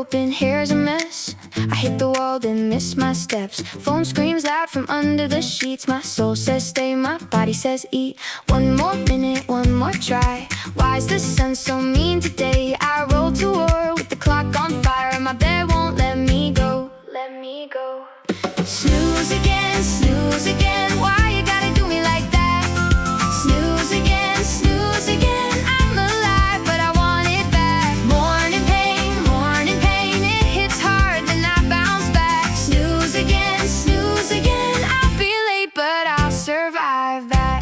open, hair's a mess. I hit the wall, then miss my steps. Phone screams loud from under the sheets. My soul says stay, my body says eat. One more minute, one more try. Why's the sun so mean today? I roll to war with the clock on fire. My bed won't let me go. Let me go. Snooze again, why you gotta do me like that? Snooze again, I'm alive, but I want it back. Morning pain, it hits hard, then I bounce back. Snooze again, I'll be late, but I'll survive that.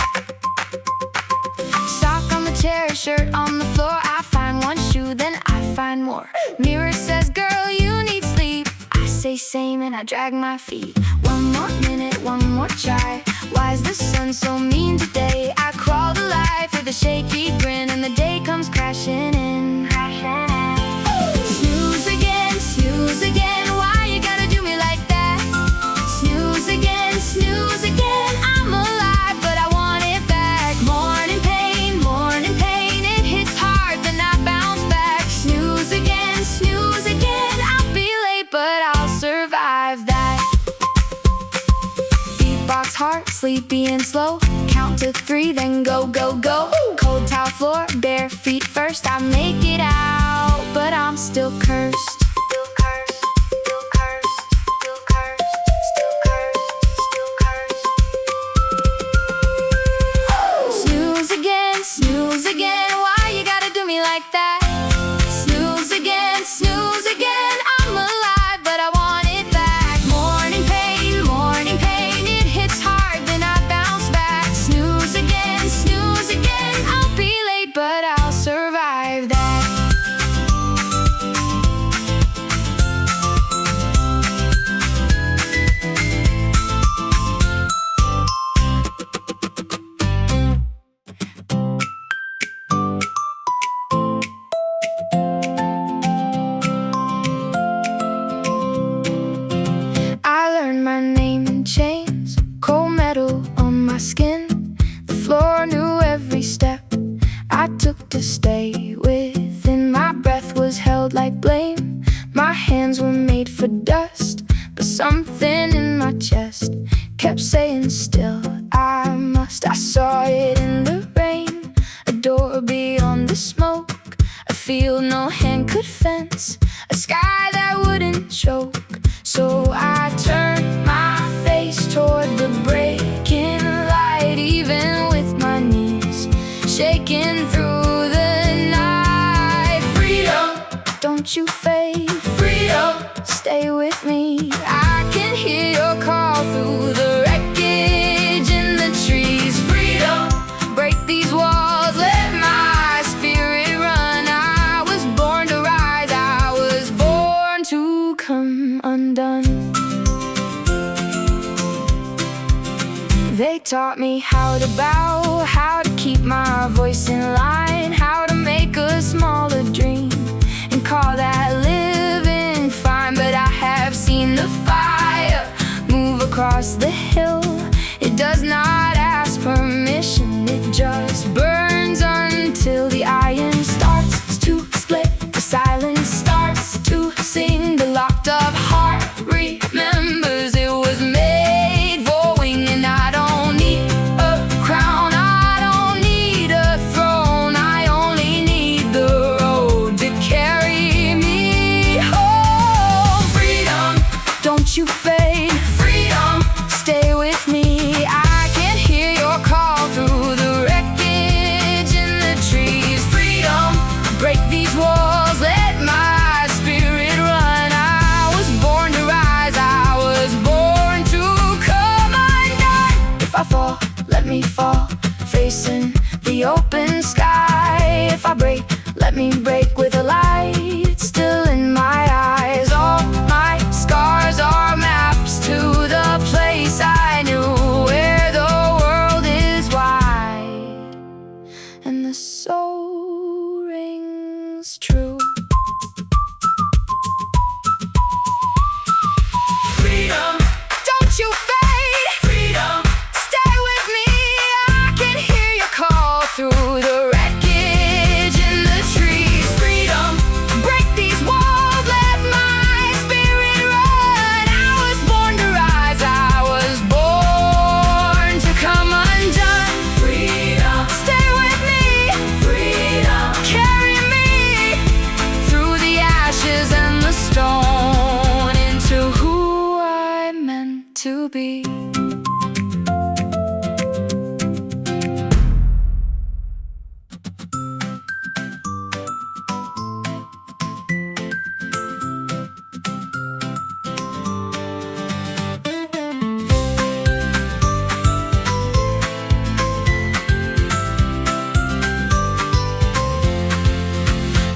Sock on the chair, shirt on the floor. I find one shoe, then I find more. Mirror says, girl, you need sleep. I say same and I drag my feet. One more minute, one more try. Why's the sun so mean today? I crawl to life with a shaky grin, and the day comes crashing in. Snooze again, why you gotta do me like that? Snooze again, I'm alive, but I want it back. Morning pain, it hits hard, then I bounce back. Snooze again, I'll be late, but I'll survive that. Beatbox heart, sleepy and slow. Count to 3, then go, go, go. Cold towel floor, bare feet first. I make it out, but I'm still cursed. Snooze again, why you gotta do me like that? Snooze again, I'm alive, but I want it back. Morning pain, it hits hard, then I bounce back. Snooze again, I'll be late, but I'll survive that. My name in chains, cold metal on my skin. The floor knew every step I took to stay within. My breath was held like blame. My hands were made for dust, but something in my chest kept saying still I must. I saw it in the rain, a door beyond the smoke, a field no hand could fence, a sky that wouldn't choke. So I turned my face toward the breaking light, even with my knees shaking through the night. Freedom, don't you fade. Freedom, stay with me. I can hear your call through the wreckage in the trees. Freedom, break these walls, let my spirit run. I was born to rise, I was born to come undone. They taught me how to bow, how to keep my voice in line, how to make a smaller dream and call that living fine. But I have seen the fire move across the hill. It does not ask permission, it just burns until the iron starts to split. The silence starts to sing. The locked up heart remembers it was made for winging. I don't need a crown, I don't need a throne, I only need the road to carry me home. Freedom, don't you fade. Freedom, stay with me. I can hear your call through the wreckage in the trees. Freedom, break these walls, let my spirit run. I was born to rise, I was born to come undone. If I fall, let me fall, facing the open sky. If I break, let me break with a light still in my eyes. All my scars are maps to the place I knew, where the world is wide and the soul rings true. Freedom, don't you fade. Freedom, stay with me. I can hear your call through the wreckage in the trees. Freedom, to be.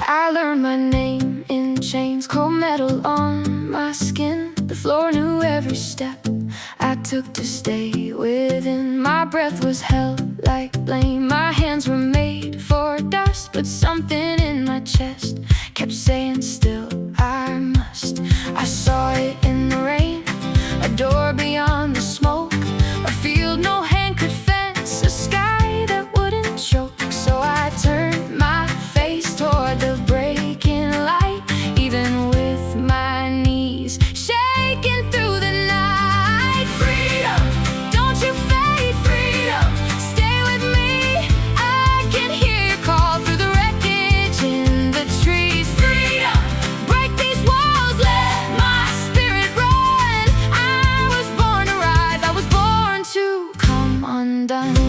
I learned my name in chains, cold metal on my skin. The floor knew every step I took to stay within. My breath was held like blame. My hands were made for dust, but something in my chest kept saying still I must. I saw it in the rain, a door beyond the smoke, a field no hand could fence, a sky that wouldn't choke. So I turned my face toward the breaking light, even with my knees shaking through the night. Freedom, don't you fade, freedom, stay with me. I can hear your call through the wreckage in the trees. Freedom, break these walls, let my spirit run. I was born to rise, I was born to come undone.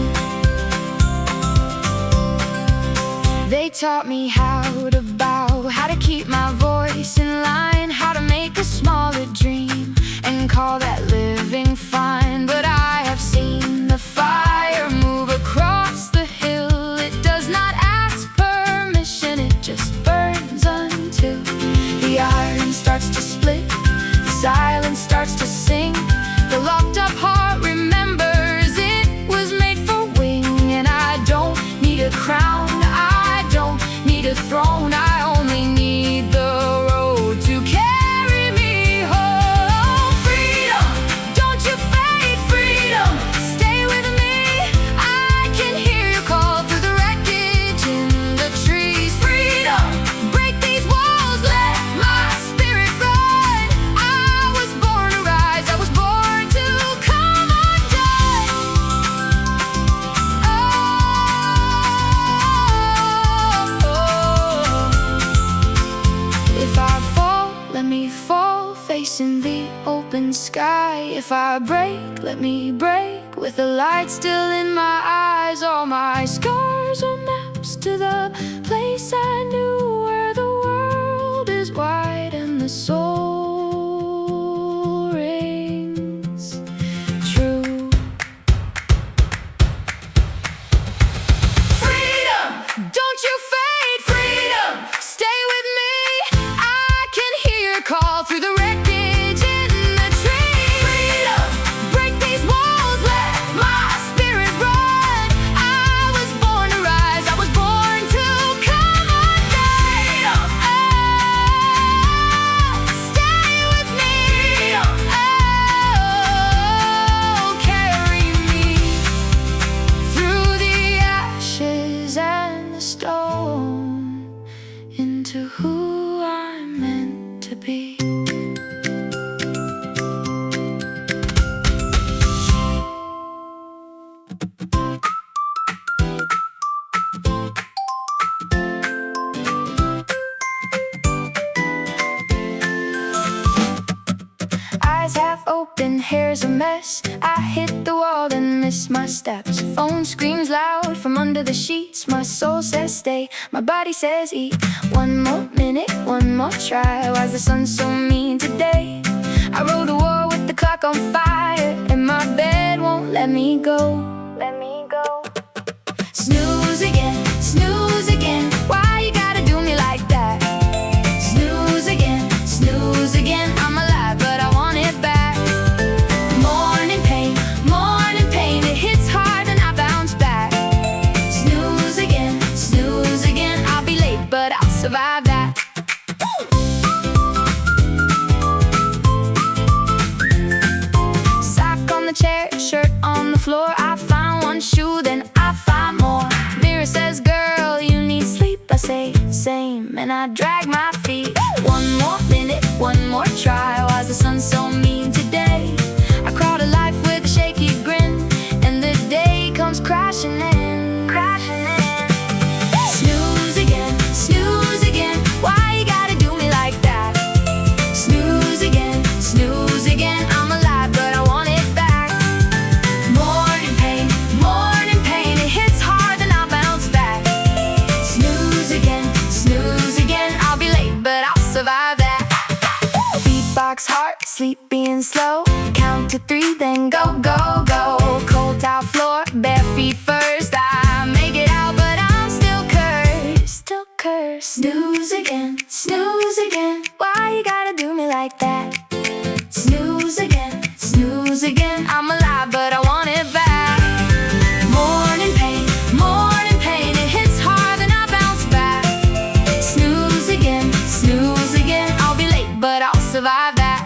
They taught me how to bow, how to keep my voice in line, how to make a smaller dream and call that living fine. But I have seen the fire move across the hill. It does not ask permission, it just burns until the iron starts to split, the silence starts to sing. The locked up heart remembers it was made for wing. And I don't need a crown, I don't need a throne, I only need the road to carry me home. Freedom, don't you fade, freedom, stay with me. I can hear you call through the wreckage in the trees. Freedom, break these walls, let my spirit run. I was born to rise, I was born to come undone. If I fall, let me fall, facing the open sky. If I break, let me break, with the light still in my eyes. All my scars are maps to the place I knew, where the world is wide and the soul rings true. Freedom, don't you fade, freedom, stay with me. I can hear your call through the wreckage in the trees. Freedom, break these walls, let my spirit run. I was born to rise, I was born to come undone. Stay with me. Carry me through the ashes and the stone into who I'm meant to be. Eyes half open, hair's a mess. I hit the wall and miss my steps. Phone screams loud from under the sheets. My soul says stay, my body says eat. One more minute, one more try. Why's the sun so mean today? I rode a war with the clock on fire, and my bed won't let me go. Let me go. Snooze again, why you gotta do me like that? Snooze again, I'm alive but I want it back. Morning pain, it hits hard and I bounce back. Snooze again, I'll be late but I'll survive that. Sock on the chair, shirt on the floor. I find one shoe, then I find more. Mirror says, girl, you need sleep. I say, same, and I drag my feet. One more minute, one more try. Why's the sun so mean today? I crawl to life with a shaky grin, and the day comes crashing in, crashing in. Snooze again, why you gotta do me like that? Snooze again, I'm alive but I want it go, go, go. Cold tile floor, bare feet first. I make it out, but I'm still cursed. Still cursed. Snooze again, snooze again. Why you gotta do me like that? Snooze again, snooze again. I'm alive, but I want it back. Morning pain, it hits hard, then I bounce back. Snooze again, I'll be late, but I'll survive that.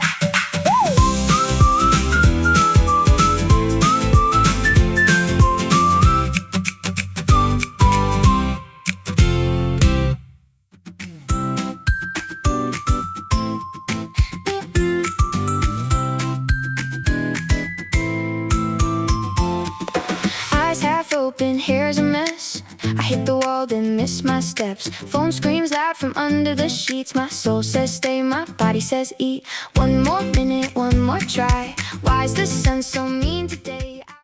Eyes half open, hair's a mess. I hit the wall, then miss my steps. Phone screams loud from under the sheets. My soul says stay, my body says eat. One more minute, one more try. Why is the sun so mean today?